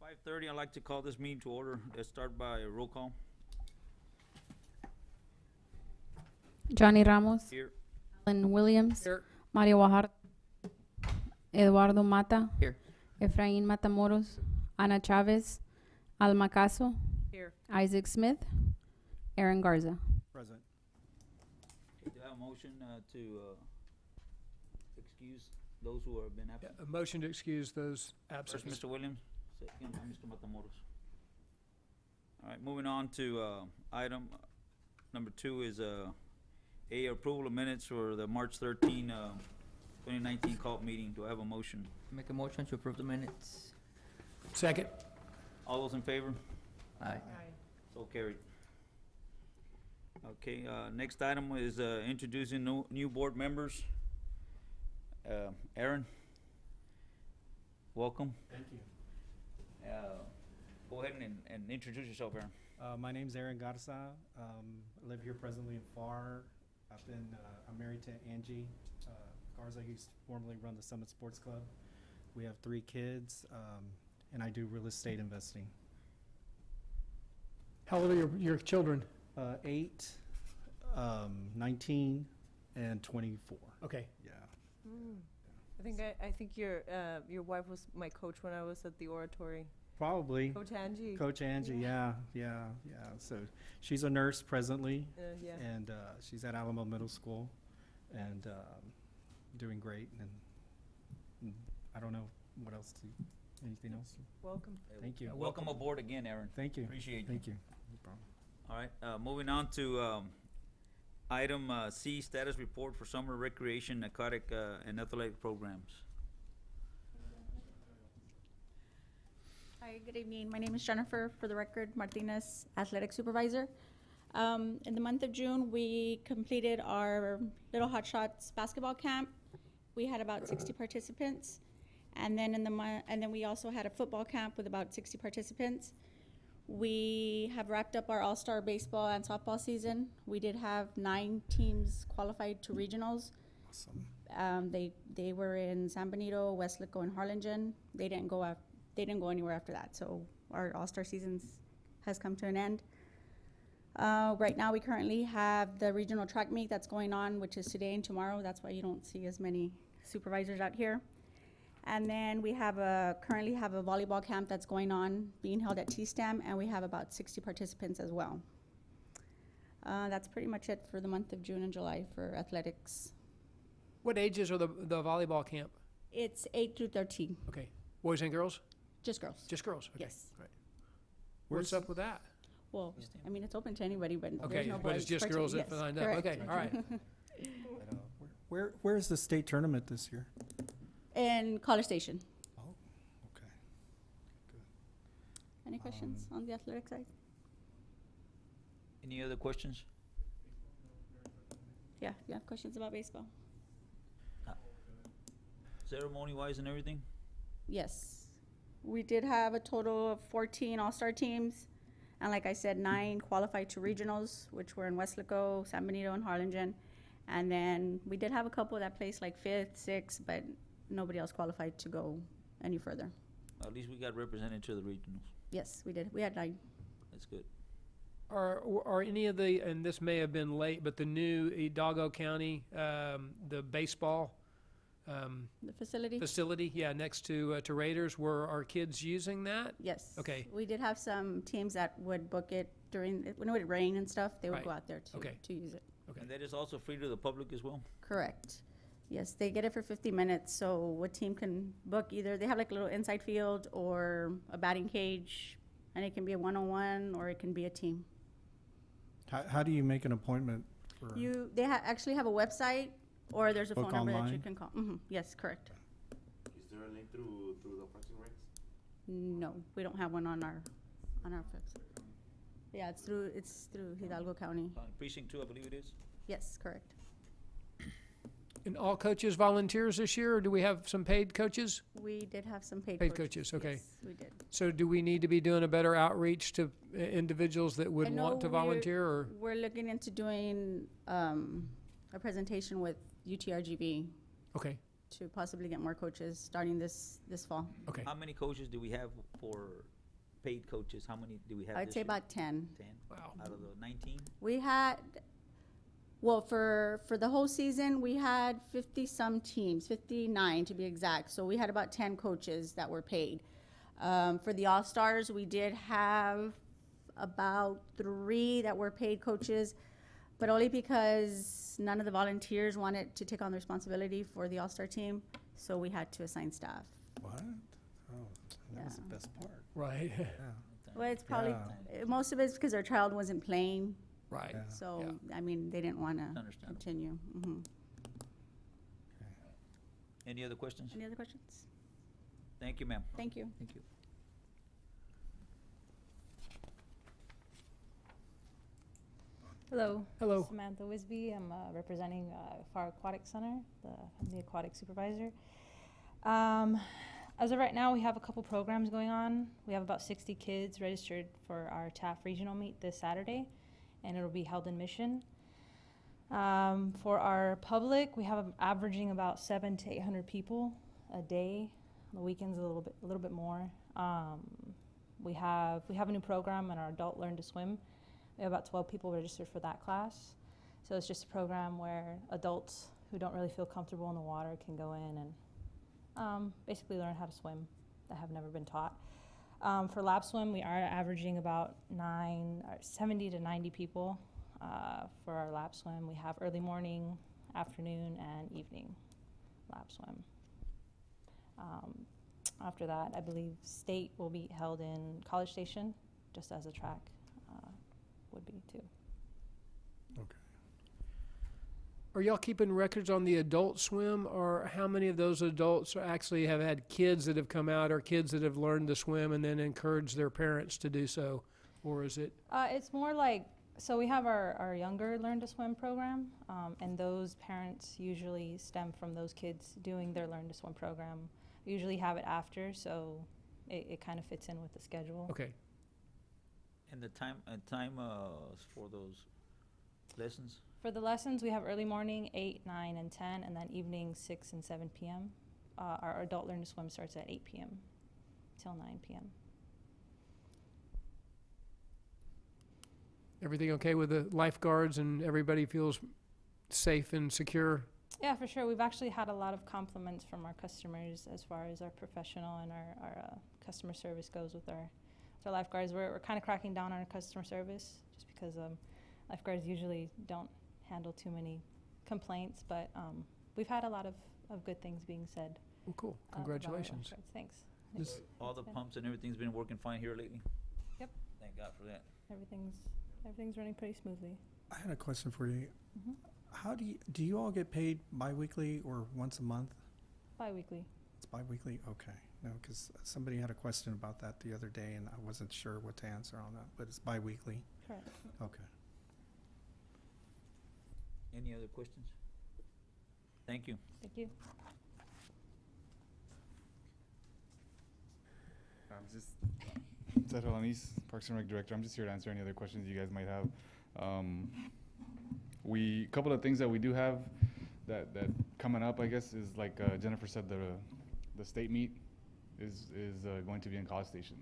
5:30, I'd like to call this meeting to order. Let's start by a roll call. Johnny Ramos, Here. Alan Williams, Here. Mario Guajardo, Eduardo Mata, Here. Efraín Matamoros, Ana Chavez, Alma Caso, Here. Isaac Smith, Aaron Garza. Present. Okay, do I have a motion to excuse those who have been absent? A motion to excuse those First, absent. Mr. Williams, second, Mr. Matamoros. All right, moving on to item number 2 is A, approval of minutes for the March 13, 2019 call meeting. Do I have a motion? Make a motion to approve the minutes. Second. All those in favor? Aye. So carried. Okay, next item is introducing new board members. Aaron, welcome. Thank you. Go ahead and introduce yourself, Aaron. My name's Aaron Garza. I live here presently in Pharr. I'm married to Angie Garza, who used to formerly run the Summit Sports Club. We have 3 kids, and I do real estate investing. How old are your children? 8, 19, and 24. Okay. Yeah. I think your wife was my coach when I was at the oratory. Probably. Coach Angie. Coach Angie, yeah. So she's a nurse presently, Yeah. and she's at Alamo Middle School, and doing great. And I don't know what else to. Anything else? Welcome. Thank you. Welcome aboard again, Aaron. Thank you. Appreciate you. Thank you. No problem. All right, moving on to item C, status report for summer recreation, aquatic, and athletic programs. Hi, good evening. My name is Jennifer, for the record, Martinez, Athletic Supervisor. In the month of June, we completed our Little Hot Shots basketball camp. We had about 60 participants. And then and then we also had a football camp with about 60 participants. We have wrapped up our all-star baseball and softball season. We did have 9 teams qualified to regionals. Awesome. They were in San Benito, Westlaco, and Harlingen. They didn't go anywhere after that. So our all-star season has come to an end. Right now, we currently have the regional track meet that's going on, which is today and tomorrow. That's why you don't see as many supervisors out here. And then we currently have a volleyball camp that's going on, being held at T-STEM, and we have about 60 participants as well. That's pretty much it for the month of June and July for athletics. What ages are the volleyball camp? It's 8 through 13, Okay. Boys and girls? just girls. Just girls? Okay. Yes. Right. What's up with that? Well, I mean, it's open to anybody, but Okay, there's no but it's boys just girls that yes, signed up. correct. Okay, all right. Where's the state tournament this year? In College Station. Oh, okay. Any questions on the athletic side? Any other questions? Yeah, you have questions about baseball? Ceremony-wise and everything? Yes. We did have a total of 14 all-star teams. And like I said, 9 qualified to regionals, which were in Westlaco, San Benito, and Harlingen. And then we did have a couple that placed like 5th, 6th, but nobody else qualified to go any further. At least we got represented to the regionals. Yes, we did. We had 9. That's good. Are any of the, and this may have been late, but the new Hidalgo County, the baseball The facility? facility, yeah, next to Raiders, were our kids using that? Yes. Okay. We did have some teams that would book it when it would rain and stuff. They would Right. go out there Okay. to use it. Okay. And that is also free to the public as well? Correct. Yes, they get it for 50 minutes, so what team can book either, they have like a little inside field or a batting cage, and it can be a one-on-one or it can be a team. How do you make an appointment for? They actually have a website, or there's a Book phone number that you online? can call. Yes, correct. Is there a link through the Parks and Recs? No, we don't have one on our website. Yeah, it's through Hidalgo County. Precinct 2, I believe it is? Yes, correct. And all coaches volunteers this year, or do we have some paid coaches? We did have some paid Paid coaches. coaches, okay. Yes, we did. So do we need to be doing a better outreach to individuals that would I know want to volunteer, or? We're looking into doing a presentation with UTRGV Okay, to possibly get more coaches starting this fall. Okay. How many coaches do we have for paid coaches? How many do we have I'd this say year? about 10. 10 Wow. out of the 19? We had, well, for the whole season, we had 50-some teams, 59 to be exact. So we had about 10 coaches that were paid. For the All-Stars, we did have about 3 that were paid coaches, but only because none of the volunteers wanted to take on the responsibility for the All-Star team, so we had to assign staff. What? Oh, that was the Yeah. best part. Right. Yeah. Well, it's probably, Yeah. most of it's because their child wasn't playing, Right. Yeah. so, I mean, they didn't want to Understandable. continue. Any other questions? Any other questions? Thank you, ma'am. Thank you. Thank you. Hello. Hello. Samantha Wisby. I'm representing Pharr Aquatic Center. I'm the Aquatic Supervisor. As of right now, we have a couple programs going on. We have about 60 kids registered for our TAF regional meet this Saturday, and it'll be held in Mission. For our public, we have averaging about 700 to 800 people a day. On the weekends, a little bit more. We have a new program in our Adult Learn to Swim. We have about 12 people registered for that class. So it's just a program where adults who don't really feel comfortable in the water can go in and basically learn how to swim that have never been taught. For lap swim, we are averaging about 70 to 90 people for our lap swim. We have early morning, afternoon, and evening lap swim. After that, I believe state will be held in College Station, just as a track would be too. Okay. Are y'all keeping records on the adult swim, or how many of those adults actually have had kids that have come out, or kids that have learned to swim and then encouraged their parents to do so? Or is it? It's more like, so we have our younger Learn to Swim program, and those parents usually stem from those kids doing their Learn to Swim program. We usually have it after, so it kind of fits in with the schedule. Okay. And the time for those lessons? For the lessons, we have early morning, 8, 9, and 10, and then evening, 6 and 7 p.m. Our adult Learn to Swim starts at 8 p.m. till 9 p.m. Everything okay with the lifeguards and everybody feels safe and secure? Yeah, for sure. We've actually had a lot of compliments from our customers as far as our professional and our customer service goes with our lifeguards. We're kind of cracking down on our customer service just because lifeguards usually don't handle too many complaints, but we've had a lot of good things being said. Well, cool. about our Congratulations. lifeguards. Thanks. Just- All the pumps and everything's been working fine here lately? Yep. Thank God for that. Everything's running pretty smoothly. I had a question for you. Mhm. How do you all get paid biweekly or once a month? Bi-weekly. It's biweekly? Okay. No, because somebody had a question about that the other day, and I wasn't sure what to answer on that, but it's biweekly? Correct. Okay. Any other questions? Thank you. Thank you. I'm just Ted Helanis, Parks and Rec Director. I'm just here to answer any other questions you guys might have. Couple of things that we do have that coming up, I guess, is like Jennifer said, the state meet is going to be in College Station.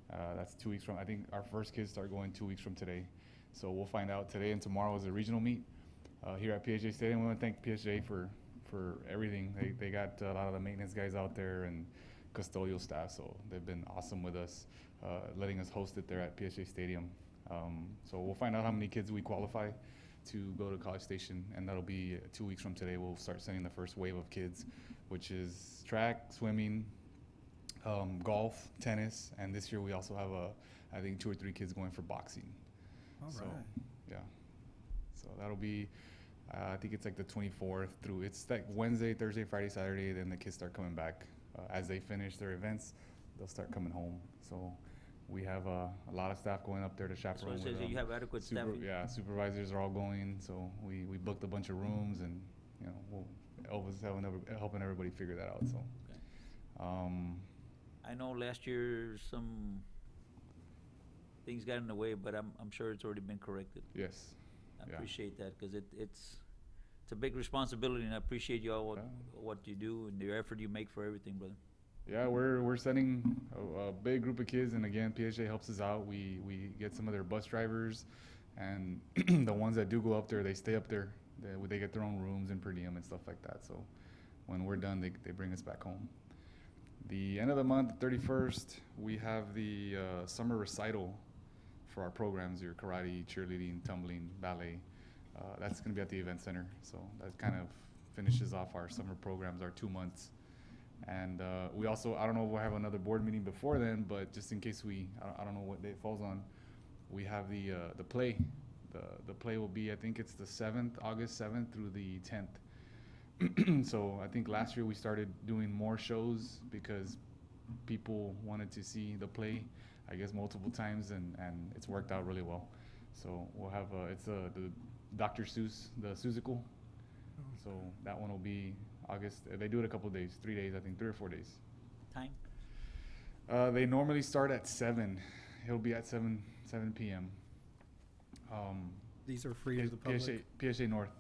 That's 2 weeks from, I think our first kids start going 2 weeks from today. So we'll find out today, and tomorrow is a regional meet here at PHA Stadium. We want to thank PHA for everything. They got a lot of the maintenance guys out there and custodial staff, so they've been awesome with us, letting us host it there at PHA Stadium. So we'll find out how many kids we qualify to go to College Station, and that'll be 2 weeks from today. We'll start sending the first wave of kids, which is track, swimming, golf, tennis, and this year we also have I think 2 or 3 kids going for boxing. All So, right. yeah. So that'll be, I think it's like the 24th through, it's like Wednesday, Thursday, Friday, Saturday, then the kids start coming back. As they finish their events, they'll start coming home. So we have a lot of staff going up there to So chaperone it says with that you have adequate staffing? Yeah, supervisors are all going, so we booked a bunch of rooms, and, you know, Elva's helping everybody figure that out, so. Okay. I know last year some things got in the way, but I'm sure it's already been corrected. Yes. I Yeah. appreciate that, because it's It's a big responsibility, and I appreciate you all, Yeah. what you do and the effort you make for everything, brother. Yeah, we're sending a big group of kids, and again, PHA helps us out. We get some of their bus drivers, and the ones that do go up there, they stay up there. They get their own rooms and per diem and stuff like that. So when we're done, they bring us back home. The end of the month, 31st, we have the summer recital for our programs, your karate, cheerleading, tumbling, ballet. That's going to be at the event center. So that kind of finishes off our summer programs, our 2 months. And we also, I don't know if we'll have another board meeting before then, but just in case I don't know what day it falls on, we have the play. The play will be, I think it's the 7th, August 7th through the 10th. So I think last year we started doing more shows because people wanted to see the play, I guess, multiple times, and it's worked out really well. So we'll have, it's the Dr. Seuss, the Seussical. So that one will be August. They do it a couple of days, 3 days, I think, 3 or 4 days. Time? They normally start at 7. It'll be at 7 p.m. These are free to the public? PSA North.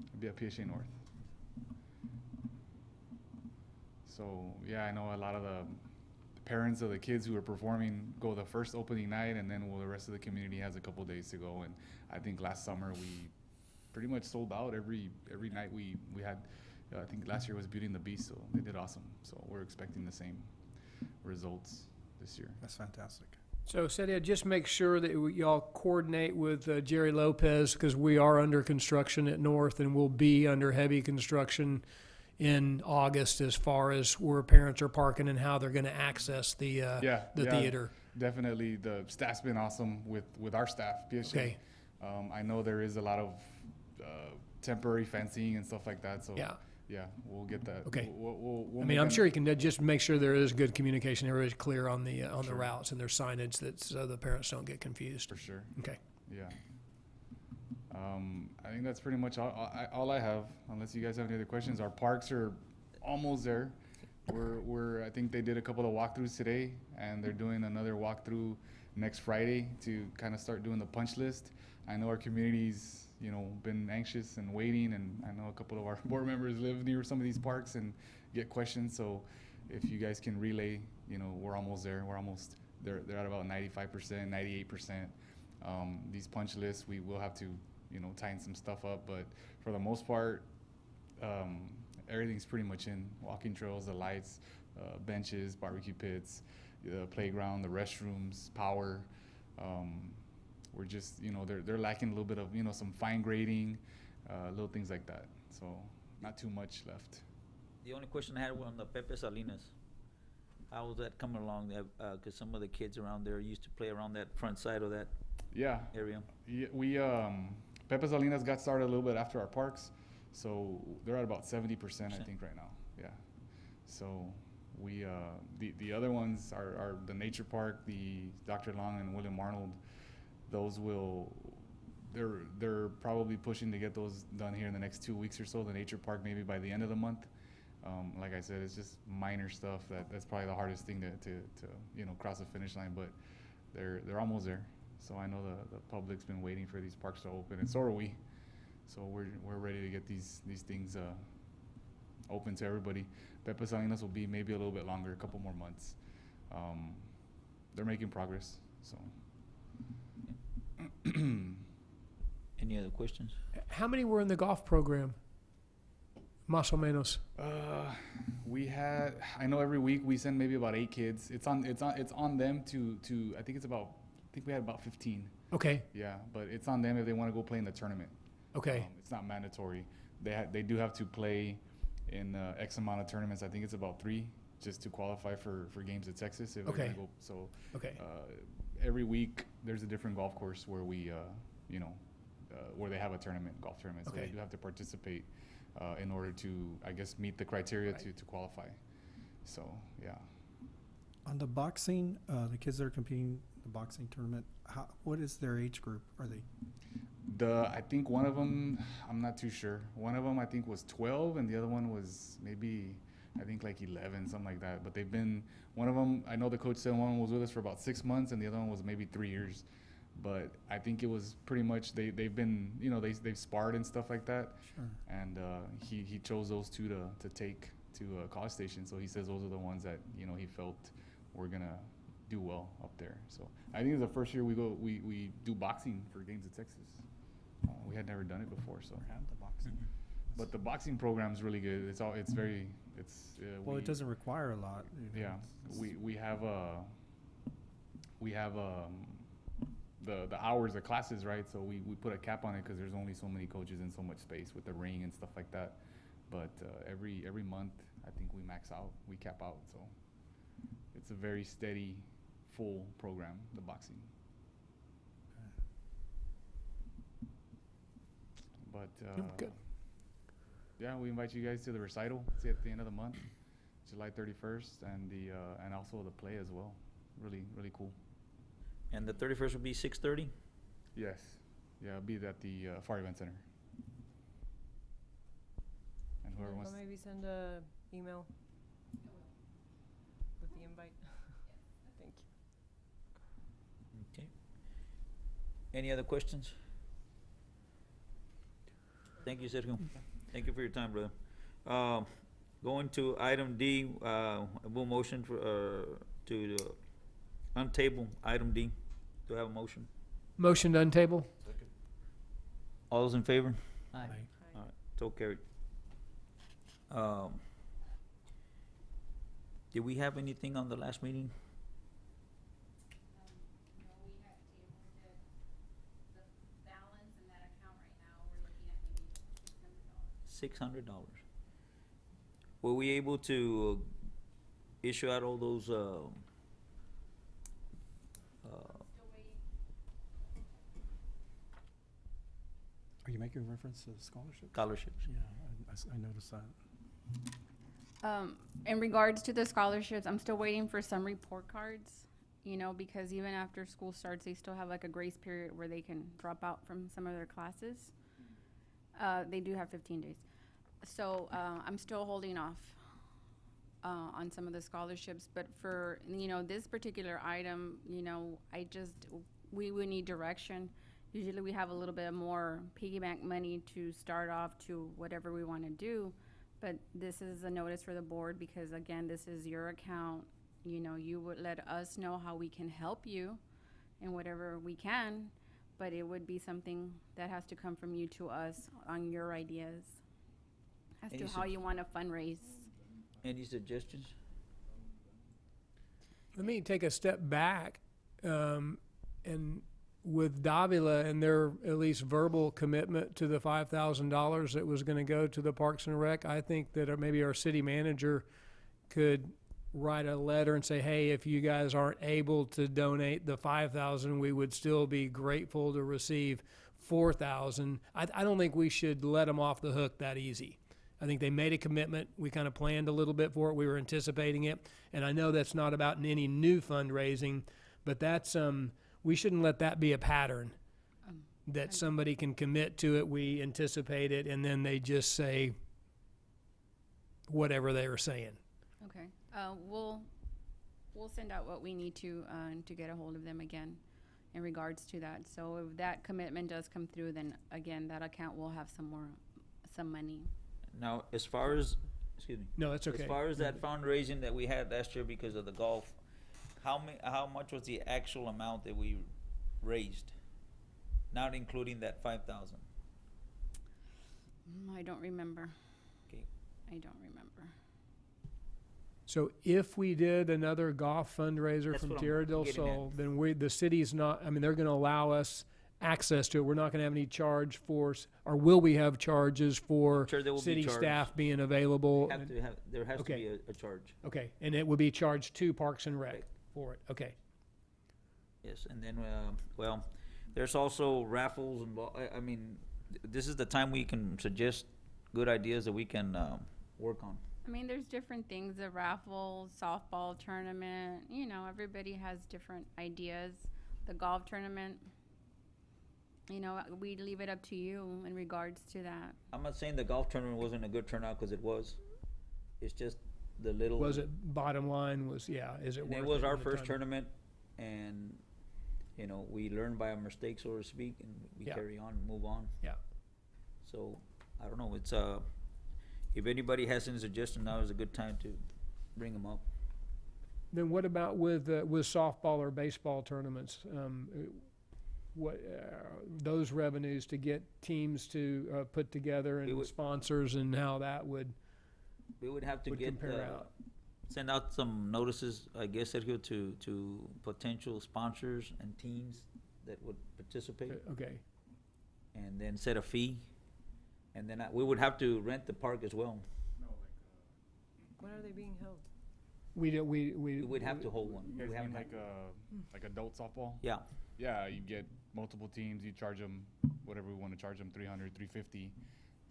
It'll be at PSA North. So, yeah, I know a lot of the parents of the kids who are performing go the first opening night, and then the rest of the community has a couple days to go. And I think last summer we pretty much sold out every night we had. I think last year was Beauty and the Beast, so they did awesome. So we're expecting the same results this year. That's fantastic. So, Celia, just make sure that y'all coordinate with Jerry Lopez, because we are under construction at North, and we'll be under heavy construction in August as far as where parents are parking and how they're going to access the theater. Definitely, the staff's been awesome with our staff. PSA. Okay. I know there is a lot of temporary fencing and stuff like that. So yeah, we'll get that. Okay. We'll I mean, I'm sure you can just make sure there is good communication. Everybody's clear on the Sure. routes, and there's signage that so the parents don't get confused. For sure. Okay. Yeah. I think that's pretty much all I have, unless you guys have any other questions. Our parks are almost there. I think they did a couple of walkthroughs today, and they're doing another walkthrough next Friday to kind of start doing the punch list. I know our community's, been anxious and waiting, and I know a couple of our board members live near some of these parks and get questions. So if you guys can relay, we're almost there. They're at about 95%, 98%. These punch lists, we will have to, tighten some stuff up, but for the most part, everything's pretty much in. Walking trails, the lights, benches, barbecue pits, the playground, the restrooms, power. We're just, they're lacking a little bit of, some fine grading, little things like that. So not too much left. The only question I had was on the Pepe Salinas. How was that coming along? Because some of the kids around there used to play around that front side of that area. Yeah, we Pepe Salinas got started a little bit after our parks, so they're at about 70%, I think, right now. Yeah. So we the other ones are the nature park, the Dr. Long and William Arnold. Those they're probably pushing to get those done here in the next 2 weeks or so. The nature park maybe by the end of the month. Like I said, it's just minor stuff that's probably the hardest thing to cross the finish line, but they're almost there. So I know the public's been waiting for these parks to open, and so are we. So we're ready to get these things open to everybody. Pepe Salinas will be maybe a little bit longer, a couple more months. They're making progress. So. Any other questions? How many were in the golf program? Más o menos. I know every week we send maybe about 8 kids. It's on them to I think we had about 15. Okay. Yeah, but it's on them if they want to go play in the tournament. Okay. It's not mandatory. They do have to play in X amount of tournaments. I think it's about 3 just to qualify for games at Texas. If Okay. They go, so Okay. Every week there's a different golf course where we where they have a golf tournament. So Okay. they do have to participate in order to, I guess, meet the criteria Right. to qualify. So yeah. On the boxing, the kids that are competing in the boxing tournament, what is their age group? Are they? I think one of them, I'm not too sure. One of them I think was 12, and the other one was maybe, I think like 11, something like that. But they've been, one of them, I know the coach said one was with us for about 6 months, and the other one was maybe 3 years. But I think it was pretty much they've been, you know, they've sparred and stuff like that. Sure. And he chose those two to take to College Station. So he says those are the ones that, you know, he felt were gonna do well up there. So I think it's the first year we do boxing for games of Texas. We had never done it before, so. Or have the boxing. But the boxing program is really good. It's very Well, it doesn't require a lot. You know, yeah, it's- we have the hours of classes, right? So we put a cap on it because there's only so many coaches and so much space with the ring and stuff like that. But every month, I think we max out, we cap out. So it's a very steady, full program, the boxing. But Good. yeah, we invite you guys to the recital. It's at the end of the month, July 31st, and the and also the play as well. Really cool. And the 31st will be 6:30? Yes. Yeah, it'll be at the Pharr Event Center. And whoever I'll wants. maybe send a email with the invite. Thank you. Okay. Any other questions? Thank you, Sergio. Thank you for your time, brother. Going to item D, a full motion for, to untable item D. Do I have a motion? Motion to untable? All those in favor? Aye. All right, so carried. Did we have anything on the last meeting? $600. Were we able to issue out all those, Are you making reference to scholarships? scholarships? Yeah, I noticed that. In regards to the scholarships, I'm still waiting for some report cards, you know, because even after school starts, they still have like a grace period where they can drop out from some of their classes. They do have 15 days. So, I'm still holding off, on some of the scholarships, but for, you know, this particular item, you know, we would need direction. Usually we have a little bit more piggyback money to start off to whatever we want to do, but this is a notice for the board because again, this is your account. You know, you would let us know how we can help you in whatever we can, but it would be something that has to come from you to us on your ideas as Any to how you want to fundraise. Any suggestions? Let me take a step back, and with Davila and their at least verbal commitment to the $5,000 that was going to go to the Parks and Rec, I think that maybe our city manager could write a letter and say, hey, if you guys aren't able to donate the $5,000, we would still be grateful to receive $4,000. I don't think we should let them off the hook that easy. I think they made a commitment. We kind of planned a little bit for it. We were anticipating it. And I know that's not about any new fundraising, but that's, we shouldn't let that be a pattern that somebody can commit to it, we anticipate it, and then they just say whatever they were saying. Okay, we'll send out what we need to get a hold of them again in regards to that. So if that commitment does come through, then again, that account will have some money. Now, as far as, excuse me. No, that's okay. As far as that fundraising that we had last year because of the golf, how much was the actual amount that we raised? Not including that 5,000. I don't remember. Okay. I don't remember. So if we did another golf fundraiser That's from what I'm Tierra del getting at. Sol, then the city's not, I mean, they're going to allow us access to it. We're not going to have any charge for, or will we have charges for Sure, there will be city charge. staff being available? There has to Okay. be a charge. Okay, and it would be charged to Parks and Rec Right. for it. Okay. Yes, and then, well, there's also raffles and, I mean, this is the time we can suggest good ideas that we can, work on. I mean, there's different things, the raffle, softball tournament, you know, everybody has different ideas. The golf tournament, you know, we leave it up to you in regards to that. I'm not saying the golf tournament wasn't a good turnout, cause it was. It's just the little. Was it, bottom line was, yeah, is it And worth it? it was our at the first time? tournament, and you know, we learn by our mistakes, so to speak, and we Yeah. carry on, and move on. Yeah. So, I don't know, it's, if anybody has any suggestions, now is a good time to bring them up. Then what about with softball or baseball tournaments? What those revenues to get teams to put together We and would- sponsors and how that would We would have to would get, compare out? send out some notices, I guess, Sergio, to potential sponsors and teams that would participate, Okay. and then set a fee. And then we would have to rent the park as well. When are they being held? We We would have to hold one. You guys We haven't mean had- like adult softball? Yeah, Yeah, you get multiple teams, you charge them whatever we want to charge them, 300, 350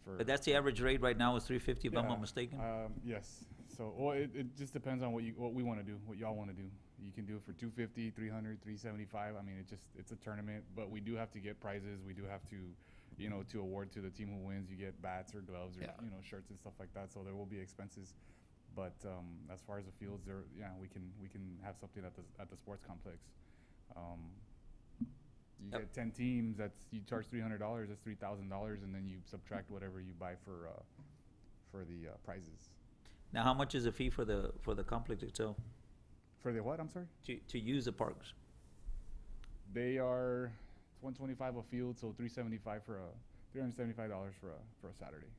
for. but that's the average rate right now is 350, if I'm Yeah, not mistaken. Yes. So, well, it just depends on what we want to do, what y'all want to do. You can do it for 250, 300, 375. I mean, it's a tournament, but we do have to get prizes. We do have to, you know, to award to the team who wins. You get bats or gloves or Yeah. you know, shirts and stuff like that. So there will be expenses. But as far as the fields, we can have something at the sports complex. You Yep. get 10 teams. You charge $300. That's $3,000, and then you subtract whatever you buy for the prizes. Now, how much is the fee for the complex itself, For the what? I'm sorry. to use the parks? They are $125 a field, so $375 $375 for a Saturday.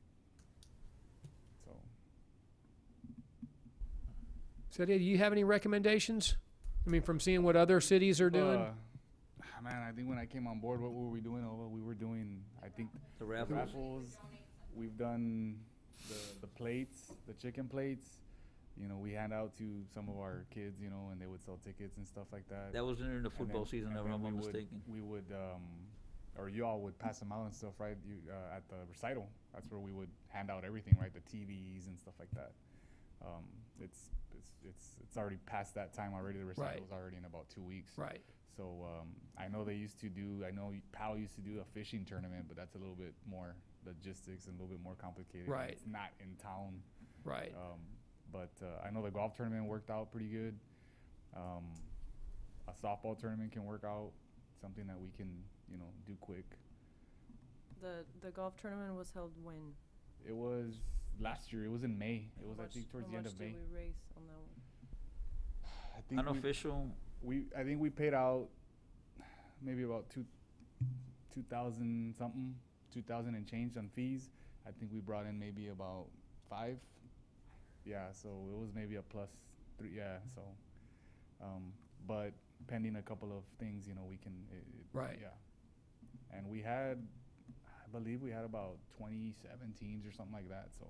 So Celia, do you have any recommendations? I mean, from seeing what other cities are doing? man, I think when I came on board, what were we doing? Oh, we were doing, I think, The the raffles? raffles. We've done the plates, the chicken plates. You know, we hand out to some of our kids, you know, and they would sell tickets and stuff like that. That was during the And football then- season, and if then I'm not we would- mistaken. We would, or y'all would pass them out and stuff, right? At the recital, that's where we would hand out everything, right? The TVs and stuff like that. It's already past that time already. The recital's already in about 2 weeks. Right. So I know I know Powell used to do a fishing tournament, but that's a little bit more logistics and a little bit more complicated. Right. It's not in town. Right. But I know the golf tournament worked out pretty good. A softball tournament can work out, something that we can, you know, do quick. The golf tournament was held when? It was last year. It was in May. It was, I Much- think, towards the end of May. How much did we raise on that one? I think Unofficial, I think we paid out maybe about 2,000 something, 2,000 and change on fees. I think we brought in maybe about 5. Yeah, so it was maybe a plus 3. Yeah, so, but pending a couple of things, you know, we can. Right. Yeah, and I believe we had about 27 teams or something like that. So,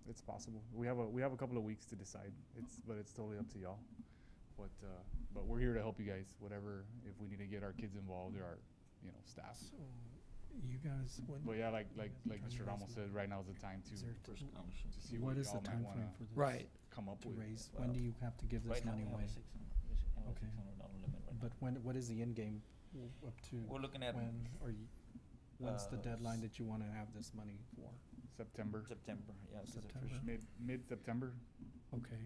it's possible. We have a couple of weeks to decide. But it's totally up to y'all. But we're here to help you guys. Whatever, if we need to get our kids involved or our, you know, staff. So, you guys, But yeah, like Mr. Ramos said, right now is the time to Is there first t- scholarship. to see what what is the y'all might time wanna frame for this? Right. come up To with. raise, when do you have to give this Right now, money we have away? a Okay. $600 limit right now. But what is the end game up to? We're looking at When, or when's the deadline s- that you wanna have this money for? September, September, yeah. it's the September. first- mid-September, Okay,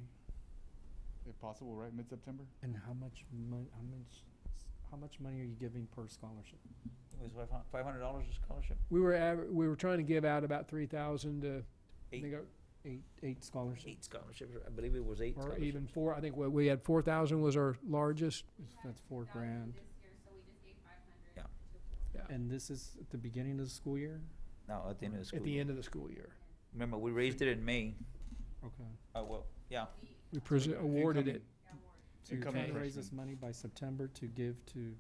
if possible, right? Mid-September. and how much money are you giving per scholarship? It was $500 a scholarship? We were trying to give out about 3,000 to, I think, Eight scholarships? 8 scholarships, I believe it was 8 or scholarships. even 4. I think we had 4,000 was our largest. That's $4,000. Yeah. Yeah. And this is at the beginning of the school year? No, at the end of the school At the year. end of the school year. Remember, we raised it in May. Okay. Well, yeah. We awarded it. So you're Incoming trying to raise this freshmen. money by September to give to,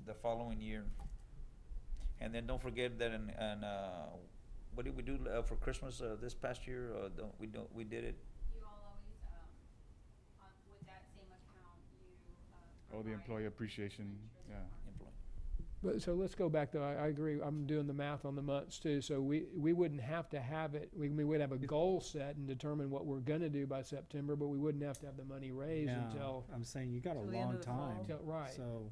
The following year. And then don't forget that what did we do for Christmas this past year? We did it. You all always, with that same account, you, Oh, the employee appreciation, yeah. employee. But, so let's go back though. I agree. I'm doing the math on the months too. So we wouldn't have to have it. We would have a goal set and determine what we're gonna do by September, but we wouldn't have to have the money raised yeah, until, I'm saying you got a Till the end long of the fall. time. right. So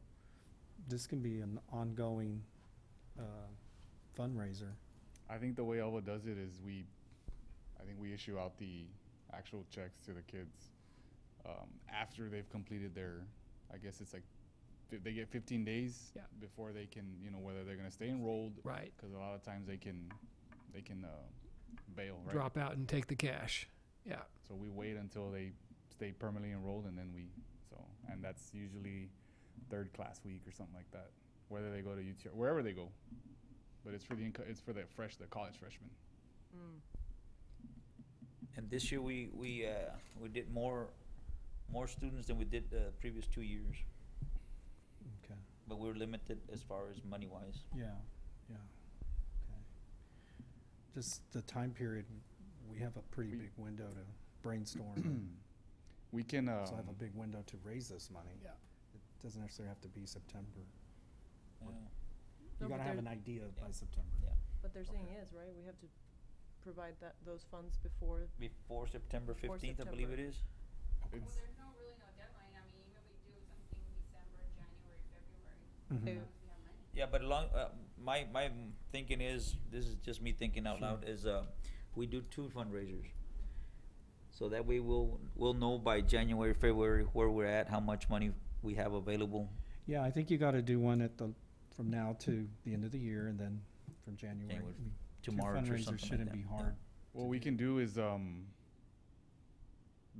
this can be an ongoing fundraiser. I think the way Elva does it is we issue out the actual checks to the kids after they've completed their I guess it's like, they get 15 days Yeah. before they can, you know, whether they're gonna stay enrolled. Right. Cause a lot of times they can bail, right? Drop out and take the cash. Yeah. So we wait until they stay permanently enrolled and then and that's usually third class week or something like that. Whether they go to UT, wherever they go. But it's for the college freshmen. And this year we did more students than we did the previous 2 years, Okay. but we were limited as far as money wise. Yeah, yeah. Okay. Just the time period, we have a pretty big window to brainstorm. We can, So I have a big window to raise this money. Yeah. It doesn't necessarily have to be September. Yeah. You No, but gotta have there- an idea Yeah. by September. Yeah. But they're saying is, right, we have to provide those funds before. Before September Before 15th, I believe it September. is. it's, there's no really no deadline. I mean, even we do something December, January, February, Mhm. They- we have money. Yeah, but my thinking is, this is just me thinking out loud, is we do 2 fundraisers. So that way we'll know by January, February where we're at, how much money we have available. Yeah, I think you gotta do one from now to the end of the year, and then from January. January I mean, to two March or fundraisers something like shouldn't that. be Yeah. hard. what we can do is,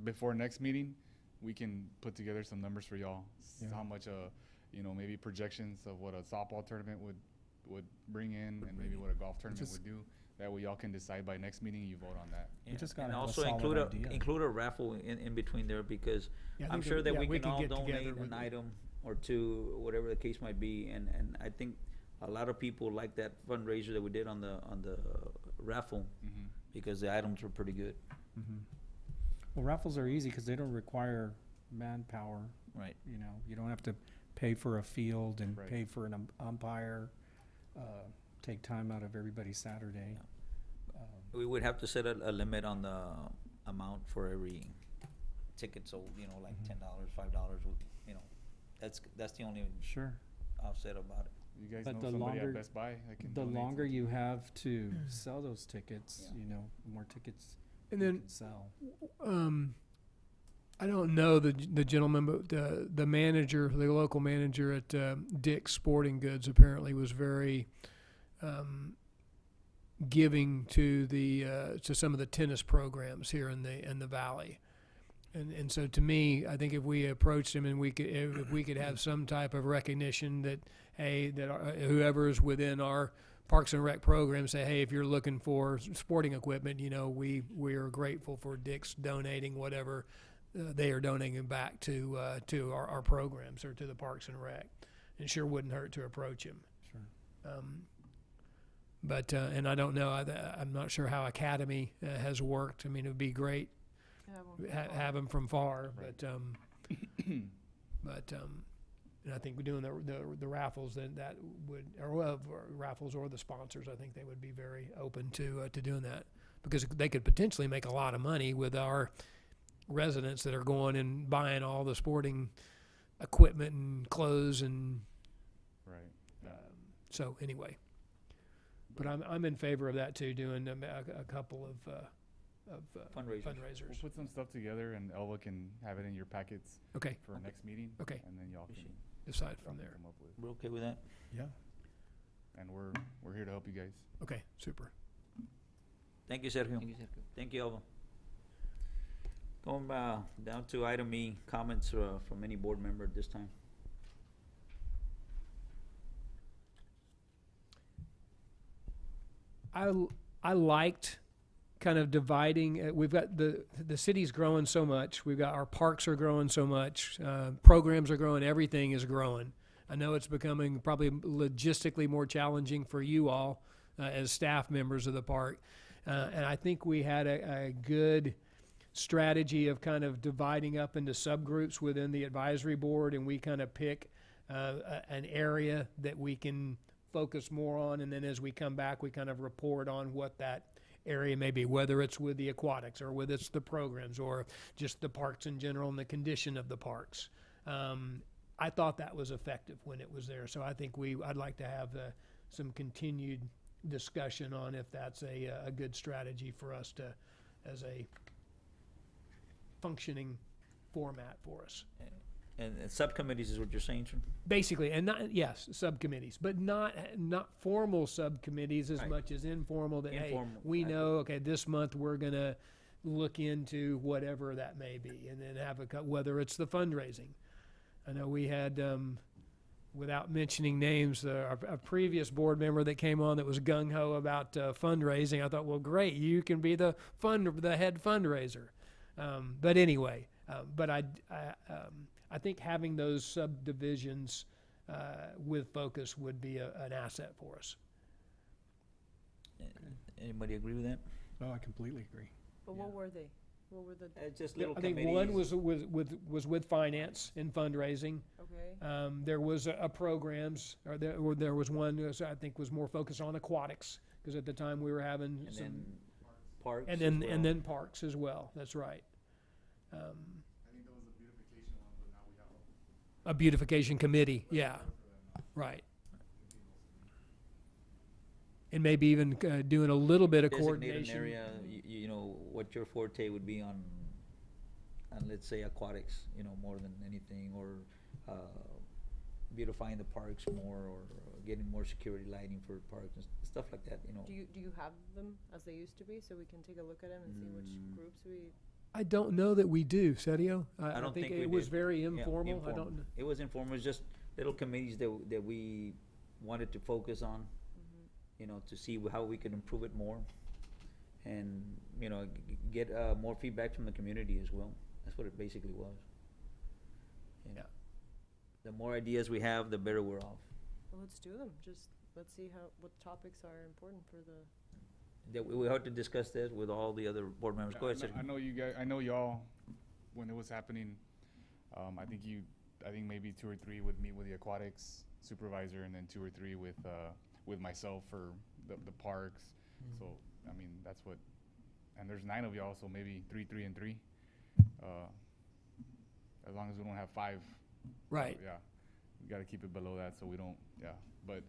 before next meeting, we can put together some numbers for y'all. Yeah. How much, you know, maybe projections of what a softball tournament would bring in and maybe what a golf tournament Just- would do. That way y'all can decide by next meeting, you vote on that. Yeah. just And gotta have a also solid idea. include a raffle in between there, because Yeah, I I'm think sure that yeah, we can all get together donate with an it. item or two, whatever the case might be, and I think a lot of people like that fundraiser that we did on the raffle, Mm-hmm. because the items were pretty good. Mhm. Well, raffles are easy because they don't require manpower. Right. You know, you don't have to pay for a field and Right. pay for an umpire, take time out of everybody's Saturday. We would have to set a limit on the amount for every ticket sold, you know, like Mhm. $10, $5, you know, that's the only Sure. offset about it. You guys But know the somebody longer- at Best Buy that can The donate longer some? you have to sell those tickets, Yeah. you know, the more tickets And you then can sell. I don't know the gentleman, but the manager, the local manager at Dick's Sporting Goods, apparently was very giving to to some of the tennis programs here in the valley, and so to me, I think if we approached him and if we could have some type of recognition that whoever is within our Parks and Rec program say, hey, if you're looking for sporting equipment, you know, we are grateful for Dick's donating whatever they are donating back to our programs or to the Parks and Rec. It sure wouldn't hurt to approach him. Sure. But and I don't know. I'm not sure how Academy has worked. I mean, it would be great have them from Pharr, Right. but and I think we're doing the raffles. Then that would or raffles or the sponsors. I think they would be very open to doing that, because they could potentially make a lot of money with our residents that are going and buying all the sporting equipment and clothes and Right. Yeah. so anyway. But I'm in favor of that too, doing a couple of Fundraisers. We'll fundraisers. put some stuff together and Elva can have it in your packets Okay, for next meeting. Okay. And then y'all can Appreciate decide from there. come up with. We're okay with that? Yeah. And we're here to help you guys. Okay, super. Thank you, Sergio. Thank you, Alva. Going down to item E, comments from any board member at this time. I liked kind of dividing. We've got the city's growing so much. We've got our parks are growing so much. Programs are growing. Everything is growing. I know it's becoming probably logistically more challenging for you all as staff members of the park. And I think we had a good strategy of kind of dividing up into subgroups within the advisory board, and we kind of pick an area that we can focus more on, and then as we come back, we kind of report on what that area may be, whether it's with the aquatics or whether it's the programs or just the parks in general and the condition of the parks. I thought that was effective when it was there, so I think I'd like to have some continued discussion on if that's a good strategy for us to, as a functioning format for us. And subcommittees is what you're saying, sir? Basically, and not, yes, subcommittees, but not formal subcommittees as Right. much as informal that, hey, Informal, we I know, okay, this month we're gonna look into whatever that may be, and then have whether it's the fundraising. I know we had, without mentioning names, a previous board member that came on that was gung-ho about fundraising. I thought, well, great, you can be the head fundraiser. But anyway, but I think having those subdivisions with focus would be an asset for us. Anybody agree with that? Oh, I completely agree. But what were they? What were the, Just little I think committees. one was with finance and fundraising. okay, There was a programs, or there was one that I think was more focused on aquatics, because at the time we were having And some, then parks. and as then well. and then parks as well. That's right. I think that was the beautification one, but now we have A beautification committee, yeah, right. And maybe even doing a little bit of Designate an coordination. area, you know, what your forte would be on, let's say aquatics, you know, more than anything, or beautifying the parks more, or getting more security lighting for parks and stuff like that, you know. do you have them as they used to be, so we can take a look at them and see which groups we, I don't know that we do, Sergio. I don't think we it was did. very Yeah, informal. I don't. It was informal, it was just little committees that we wanted to focus on, you know, to see how we could improve it more. And, you know, get more feedback from the community as well. That's what it basically was. You know. Yeah. The more ideas we have, the better we're off. well, let's do them, just, let's see what topics are important for the, That we have to discuss this with all the other board members. Go ahead, I Sergio. know you guys. I know y'all. When it was happening, I think maybe 2 or 3 would meet with the aquatics supervisor, and then 2 or 3 with myself for the parks. So I mean that's what. And there's 9 of y'all, so maybe 3, 3, and 3. As long as we don't have 5. Right. Yeah, we got to keep it below that so we don't. Yeah, but.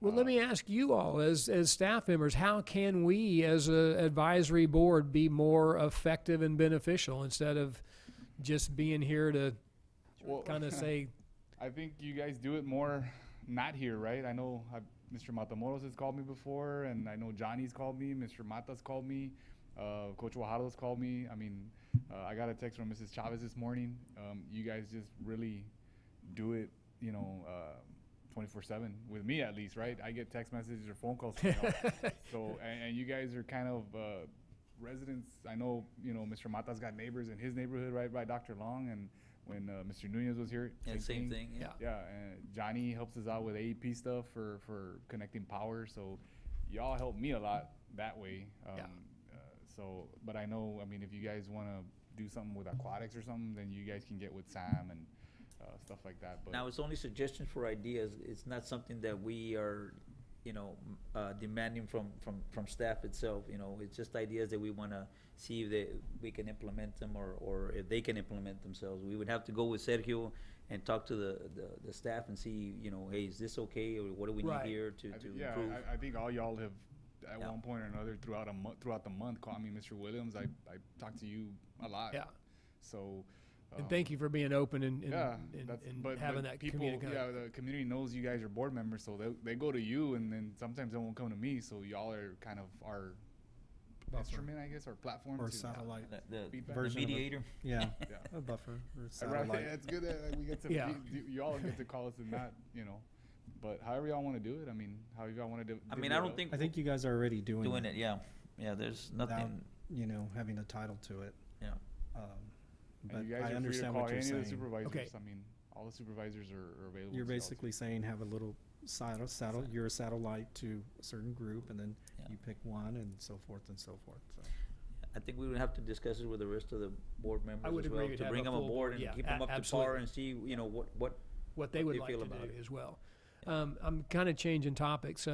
Well, let me ask you all, as staff members, how can we, as an advisory board, be more effective and beneficial instead of just being here to kind of say, I think you guys do it more not here, right? I know Mr. Matamoros has called me before, and I know Johnny's called me, Mr. Mata's called me, Coach Wajado's called me. I mean, I got a text from Mrs. Chavez this morning. You guys just really do it, 24/7 with me at least, right? I get text messages or phone calls from y'all. So, and you guys are kind of residents. I know, Mr. Mata's got neighbors in his neighborhood, right by Dr. Long, and when Mr. Nunez was here, Yeah, same thing. Yeah. Yeah, and Johnny helps us out with AEP stuff for connecting power. So, y'all help me a lot that way. So, but I know, I mean, if you guys want to do something with aquatics or something, then you guys can get with Sam and stuff like that. But Now, it's only suggestions for ideas. It's not something that we are, demanding from staff itself. It's just ideas that we want to see if we can implement them, or if they can implement themselves. We would have to go with Sergio and talk to the staff and see, hey, is this okay, or what do we Right. need here to improve? I think all y'all have at Yeah. one point or another throughout the month called me Mr. Williams. I talked to you a lot. yeah. So. And thank you for being open and But having that people, communication. the community knows you guys are board members, so they go to you, and then sometimes they won't come to me. So y'all are kind of our instrument, I guess, our platform Or to satellite. The feedback. version of it. mediator. Yeah, Yeah. a buffer or Right, satellite. it's good that we get to Yeah. y'all get to call us and not, But however y'all want to do it, I mean, however y'all want to do. I mean, I don't think I think you guys are already doing it. Yeah. There's without, nothing. having a title to it. Yeah. But And you guys I are free to understand call what you're any of the saying. supervisors. Okay. I mean, all the supervisors are available. You're to y'all, basically saying have a little saddle. You're a satellite to a certain group, and then Yeah. you pick one, and so forth and so forth. So. I think we would have to discuss it with the rest of the board members would as well, agree we'd to have bring a them full aboard board, and yeah, keep them up to par absolutely. and see, what they would they like feel to about do it. as well. I'm kind of changing topics.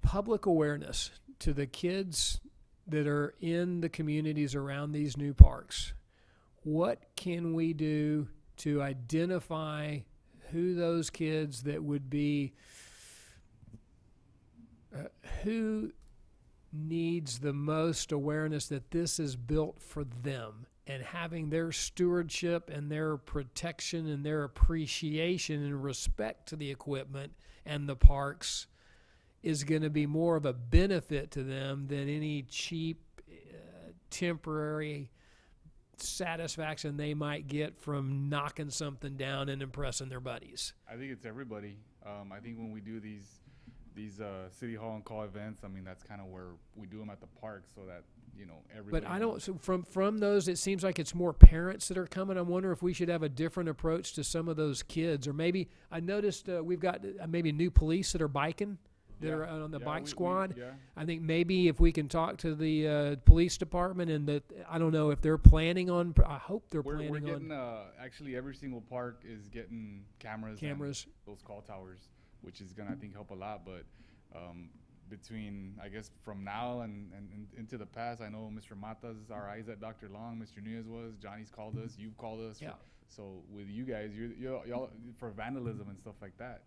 Public awareness to the kids that are in the communities around these new parks. What can we do to identify who those kids that would be, who needs the most awareness that this is built for them and having their stewardship and their protection and their appreciation and respect to the equipment and the parks is going to be more of a benefit to them than any cheap, temporary satisfaction they might get from knocking something down and impressing their buddies. I think it's everybody. I think when we do these city hall and call events, I mean, that's kind of where we do them at the park, so that everybody. But I don't. So from those, it seems like it's more parents that are coming. I wonder if we should have a different approach to some of those kids, or maybe I noticed we've got maybe new police that are biking. That are on the bike squad. I think maybe if we can talk to the police department and that, I don't know if they're planning on, I hope they're planning we're getting, on. Actually, every single park is getting cameras. And those call towers, which is going to, I think, help a lot. But between, I guess, from now and into the past, I know Mr. Mata's our eyes at Dr. Long, Mr. Nunez was, Johnny's called us, you've called us. Yeah. So with you guys, y'all for vandalism and stuff like that.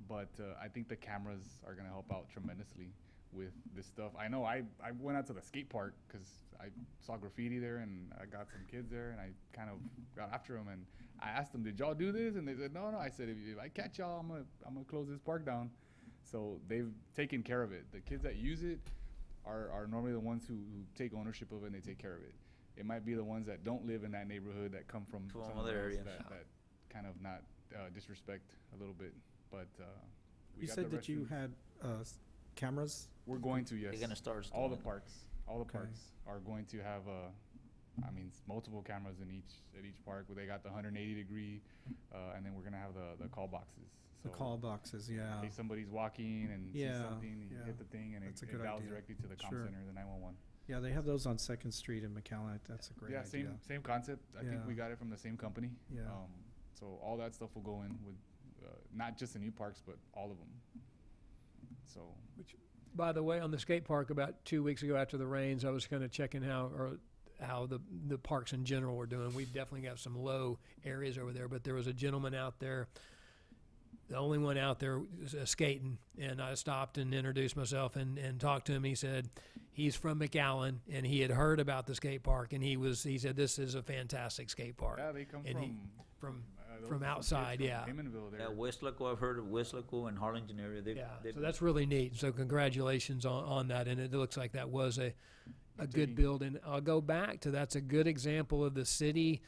But I think the cameras are going to help out tremendously with this stuff. I know I went out to the skate park because I saw graffiti there and I got some kids there and I kind of got after them and I asked them, did y'all do this? And they said, no. I said, if I catch y'all, I'm gonna close this park down. So they've taken care of it. The kids that use it are normally the ones who take ownership of it and they take care of it. It might be the ones that don't live in that neighborhood that come from some other area that kind of not disrespect a little bit. But You said that you had cameras? We're going to, yes. They're gonna start all the parks are going to have multiple cameras at each park. Where they got the 180 degree, and then we're gonna have the call boxes. So the call boxes, yeah. If somebody's walking and sees something, you hit the thing, and it dials directly to the comm center, the 911. Yeah, they have those on 2nd Street in McAllen. That's a great idea. Yeah, same concept. I think we got it from the same company. Yeah. So all that stuff will go in with. Not just the new parks, but all of them. So, By the way, on the skate park about 2 weeks ago after the rains, I was kind of checking how the parks in general were doing. We've definitely got some low areas over there, but there was a gentleman out there, the only one out there skating, and I stopped and introduced myself and talked to him. He said he's from McAllen and he had heard about the skate park and he said this is a fantastic skate park. Yeah, they come from outside, from Heymanville there. Yeah, Westlaco, I've heard of Westlaco and Harlingen area. So that's really neat. So congratulations on that, and it looks like that was a good build. And I'll go back to that's a good example of the city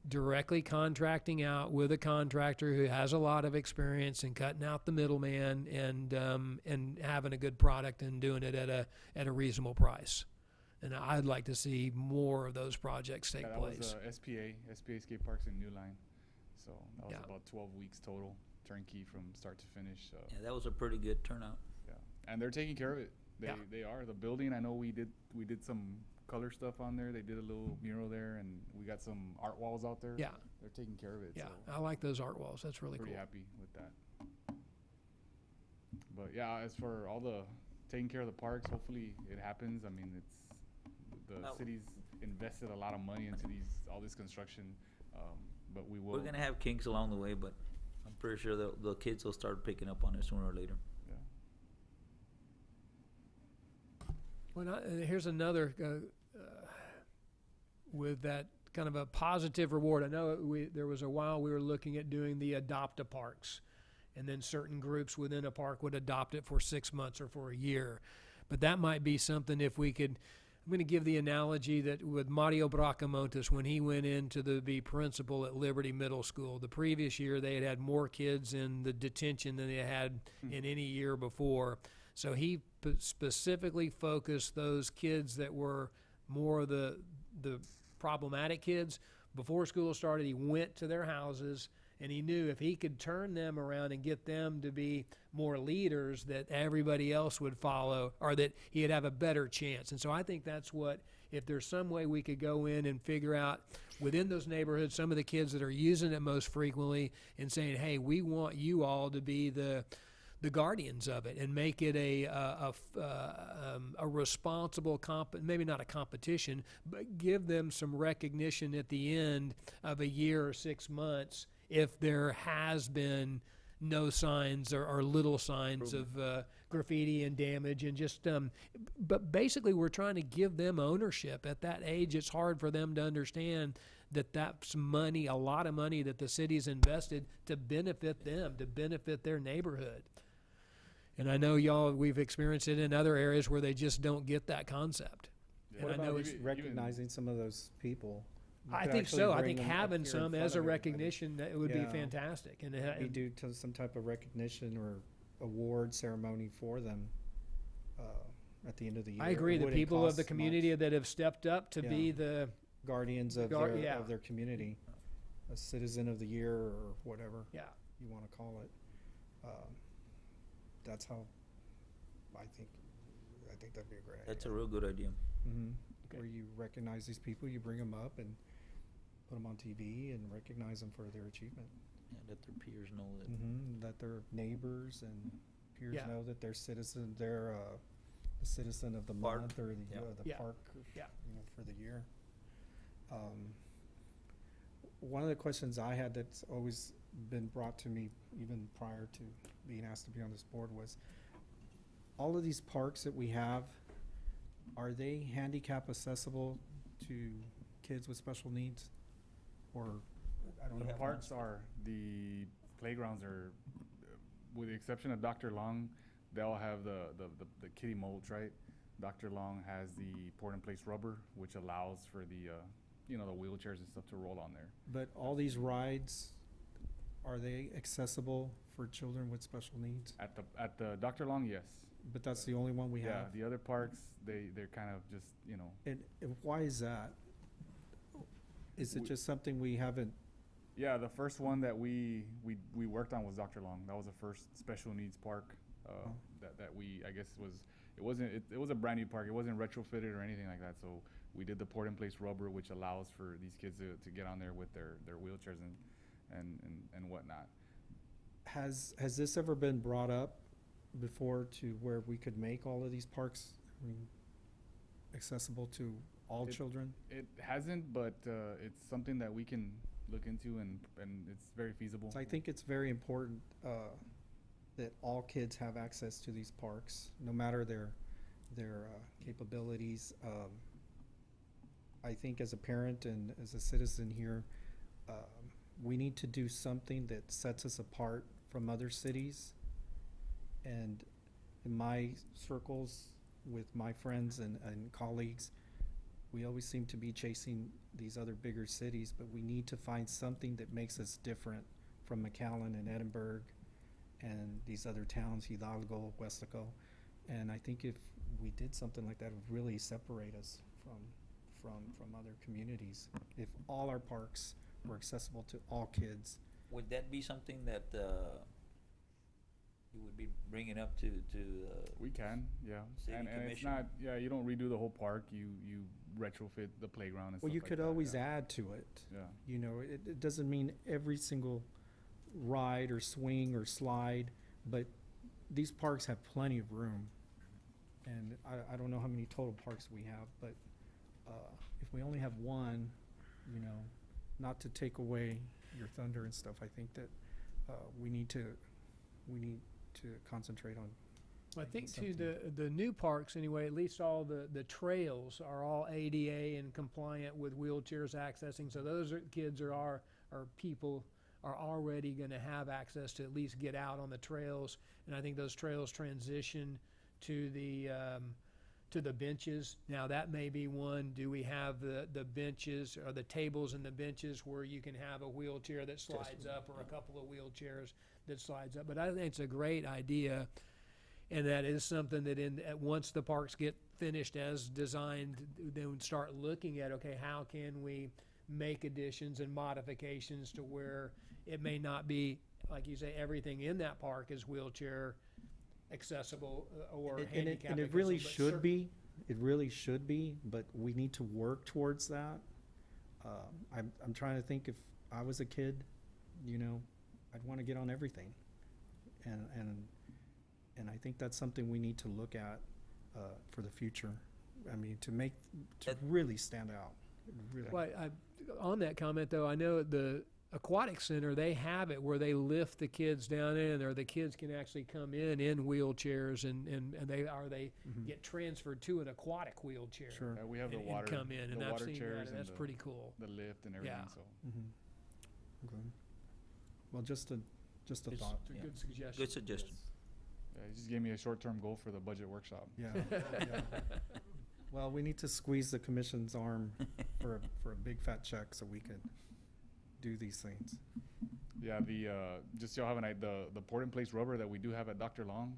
directly contracting out with a contractor who has a lot of experience in cutting out the middleman and having a good product and doing it at a reasonable price. And I'd like to see more of those projects take place. That was SPA skate parks in New Line. So that was about 12 weeks total, turnkey from start to finish. Yeah, that was a pretty good turnout. Yeah, and they're taking care of it. They are. The building, I know we did some color stuff on there. They did a little mural there, and we got some art walls out there. Yeah, they're taking care of it. Yeah, so I like those art walls. That's really cool. Pretty happy with that. But yeah, as for all the taking care of the parks, hopefully it happens. I mean, the city's invested a lot of money into all this construction. But we will. We're gonna have kinks along the way, but I'm pretty sure the kids will start picking up on it sooner or later. Well, here's another with that kind of a positive reward. I know there was a while we were looking at doing the Adoptive Parks, and then certain groups within a park would adopt it for 6 months or for a year. But that might be something if we could. I'm going to give the analogy that with Mario Bracamontes, when he went in to be principal at Liberty Middle School, the previous year they had more kids in the detention than they had in any year before. So he specifically focused those kids that were more of the problematic kids. Before school started, he went to their houses, and he knew if he could turn them around and get them to be more leaders, that everybody else would follow, or that he'd have a better chance. And so I think that's what, if there's some way we could go in and figure out within those neighborhoods some of the kids that are using it most frequently and saying, hey, we want you all to be the guardians of it and make it a responsible maybe not a competition, but give them some recognition at the end of a year or 6 months if there has been no signs or little signs of graffiti and damage, and just but basically we're trying to give them ownership. At that age, it's hard for them to understand that that's money, a lot of money that the city's invested to benefit them, to benefit their neighborhood. And I know we've experienced it in other areas where they just don't get that concept. Yeah. What And I know about it's- recognizing some of those people? You I could think actually so. I bring think them up having here in some front as a of everybody. recognition, that would be Yeah. fantastic. And We do some type of recognition or award ceremony for them at the end of the year. I agree. It The wouldn't people of the cost community much. that have stepped up to be Yeah. the Guardians of yeah. their community, a citizen of the year or whatever yeah. you want to call it. That's how I think that'd be a great idea. That's a real good idea. Mm-hmm. Okay. Where you recognize these people, you bring them up and put them on TV and recognize them for their achievement. Yeah, let their peers know that. Mm-hmm. That their neighbors and peers Yeah. know that they're citizen. They're a citizen of the Park. month or the Yeah. the Yeah. park. Yeah. For the year. One of the questions I had that's always been brought to me, even prior to being asked to be on this board, was all of these parks that we have, are they handicap accessible to kids with special needs? Or, I don't The know. parks are, the playgrounds are, with the exception of Dr. Long, they all have the kiddie mulch, right? Dr. Long has the pour-in-place rubber, which allows for the, the wheelchairs and stuff to roll on there. But all these rides, are they accessible for children with special needs? At the Dr. Long, yes. But that's the only one we Yeah, have? the other parks, they're kind of just, And why is that? Is it We- just something we haven't? Yeah, the first one that we worked on was Dr. Long. That was the first special needs park that we, I guess, it was a brand new park. It wasn't retrofitted or anything like that. So we did the port-in-place rubber, which allows for these kids to get on there with their wheelchairs and whatnot. Has this ever been brought up before to where we could make all of these parks, accessible to all children? It hasn't, but it's something that we can look into, and it's very feasible. So I think it's very important that all kids have access to these parks, no matter their capabilities. I think as a parent and as a citizen here, we need to do something that sets us apart from other cities. And in my circles with my friends and colleagues, we always seem to be chasing these other bigger cities, but we need to find something that makes us different from McAllen and Edinburgh and these other towns, Hidalgo, Weslaco. And I think if we did something like that, it would really separate us from other communities. If all our parks were accessible to all kids. Would that be something that you would be bringing up to We can, yeah. City And it's commission. not, you don't redo the whole park. You retrofit the playground and stuff Well, you like could that, always yeah. add to it. Yeah. You know, it doesn't mean every single ride or swing or slide, but these parks have plenty of room. And I don't know how many total parks we have, but if we only have one, not to take away your thunder and stuff, I think that we need to concentrate on. I think too, something. the new parks anyway, at least all the trails are all ADA and compliant with wheelchairs accessing. So those kids or people are already gonna have access to at least get out on the trails. And I think those trails transition to the benches. Now that may be one, do we have the benches or the tables and the benches where you can have a wheelchair that slides up or a couple of wheelchairs that slides up? But I think it's a great idea. And that is something that once the parks get finished as designed, then start looking at, okay, how can we make additions and modifications to where it may not be, like you say, everything in that park is wheelchair accessible or handicap And it really accessible, but should cer- be, it really should be, but we need to work towards that. I'm trying to think, if I was a kid, I'd want to get on everything. And I think that's something we need to look at for the future. I mean, to really stand out. Really. Well, on that comment though, I know Aquatic Center, they have it where they lift the kids down in, or the kids can actually come in wheelchairs, and they Mhm. get transferred to an aquatic wheelchair. Sure. We have the and water, come in, and the I've water seen that, chairs and that's and pretty cool. the lift and everything, Yeah. so. Mhm. Okay. Well, just a It's thought. a Yeah. good suggestion. Good suggestion. Yeah, he just gave me a short-term goal for the budget workshop. Yeah. Yeah. Well, we need to squeeze the commission's arm for a big fat check so we could do these things. Yeah, just so y'all have an idea, the port-in-place rubber that we do have at Dr. Long,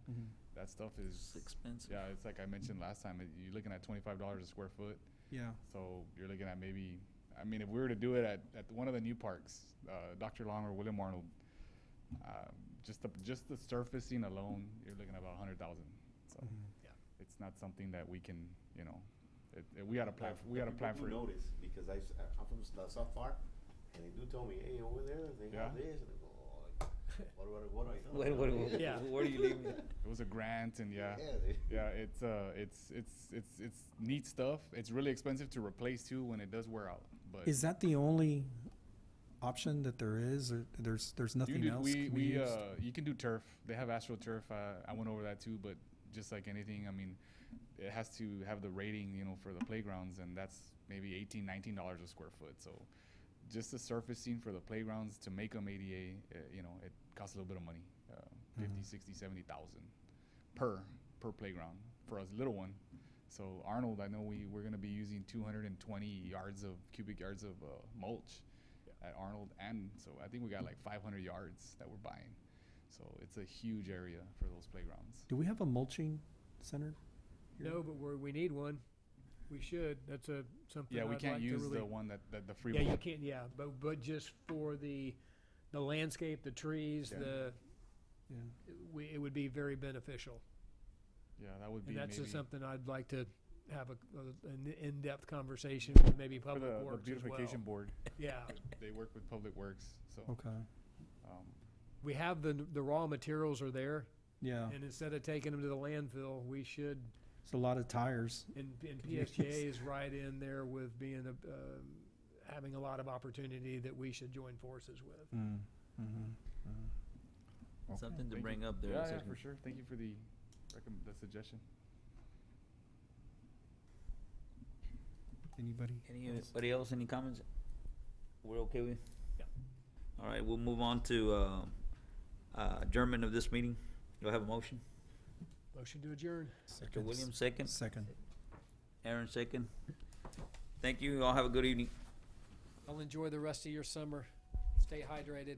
that stuff It's is, expensive. yeah, it's like I mentioned last time, you're looking at $25 a square foot. Yeah. So you're looking at maybe, I mean, if we were to do it at one of the new parks, Dr. Long or William Arnold, just the surfacing alone, you're looking at about 100,000. So Mhm. it's not something that we can, we gotta plan, we gotta plan for it. Notice, because I'm from South Park, and they do tell me, hey, over there, they Yeah. have this, and I go, oh, like, what do I know? Yeah. Where do you leave me? It was a grant and yeah. they- Yeah, it's neat stuff. It's really expensive to replace too when it does wear out. But Is that the only option that there is, or there's you nothing can do, else? we can be used? you can do turf. They have AstroTurf. I went over that too, but just like anything, I mean, it has to have the rating, for the playgrounds, and that's maybe $19 a square foot. So just the surfacing for the playgrounds to make them ADA, it costs a little bit of money, 50, 60, 70,000 per playground for a little one. So Arnold, I know we're gonna be using 220 cubic yards of mulch at Arnold, and so I think we got like 500 yards that we're buying. So it's a huge area for those playgrounds. Do we have a mulching center? No, but we need one. We should. That's something Yeah, we I'd can't like to use really. the one that the free Yeah, one. you can. Yeah, but just for the landscape, the trees, Yeah. Yeah. it would be very beneficial. Yeah, that would be And that's maybe just something I'd like to have an in-depth conversation with maybe for Public the Works as well. beautification board. Yeah, They work with Public Works, so Okay. we have the raw materials are there, Yeah. and instead of taking them to the landfill, we should. It's a lot of tires. And PSGA is right in there with being having a lot of opportunity that we should join forces with. Mm. Okay. Something to Thank bring you. up there. Yeah, so- for sure. Thank you for the suggestion. Anybody? Anybody else, any comments? We're okay with? Yeah. All right, we'll move on to adjournment of this meeting. Do I have a motion? Motion to adjourn. Mr. Williams, second. Second. Aaron, second. Thank you. All have a good evening. I'll enjoy the rest of your summer. Stay hydrated.